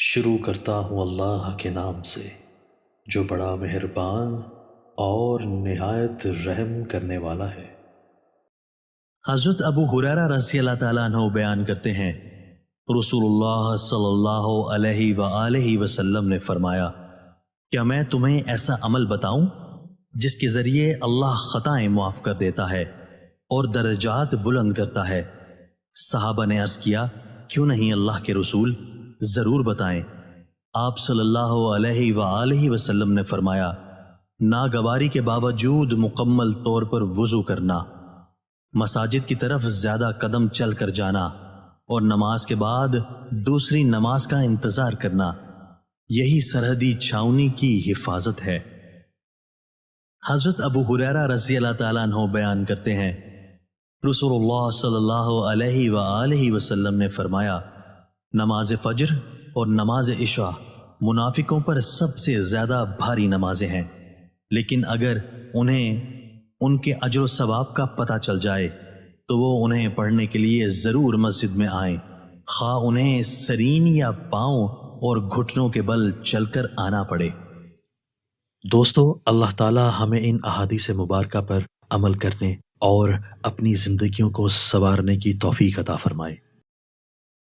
شروع کرتا ہوں اللہ کے نام سے جو بڑا مہربان اور نہایت رحم کرنے والا ہے۔ حضرت ابو ہریرہ رضی اللہ تعالیٰ عنہ بیان کرتے ہیں، رسول اللہ صلی اللہ علیہ وآلہ وسلم نے فرمایا، کیا میں تمہیں ایسا عمل بتاؤں جس کے ذریعے اللہ خطائیں معاف کر دیتا ہے اور درجات بلند کرتا ہے؟ صحابہ نے عرض کیا، کیوں نہیں اللہ کے رسول، ضرور بتائیں۔ آپ صلی اللہ علیہ وآلہ وسلم نے فرمایا، ناگواری کے باوجود مکمل طور پر وضو کرنا، مساجد کی طرف زیادہ قدم چل کر جانا اور نماز کے بعد دوسری نماز کا انتظار کرنا، یہی سرحدی چھاؤنی کی حفاظت ہے۔ حضرت ابو ہریرہ رضی اللہ تعالیٰ عنہ بیان کرتے ہیں، رسول اللہ صلی اللہ علیہ وآلہ وسلم نے فرمایا، نماز فجر اور نماز عشاء منافقوں پر سب سے زیادہ بھاری نمازیں ہیں، لیکن اگر انہیں ان کے اجر و ثواب کا پتہ چل جائے تو وہ انہیں پڑھنے کے لیے ضرور مسجد میں آئیں، خواہ انہیں سرین یا پاؤں اور گھٹنوں کے بل چل کر آنا پڑے۔ دوستو، اللہ تعالی ہمیں ان احادیث مبارکہ پر عمل کرنے اور اپنی زندگیوں کو سنوارنے کی توفیق عطا فرمائے۔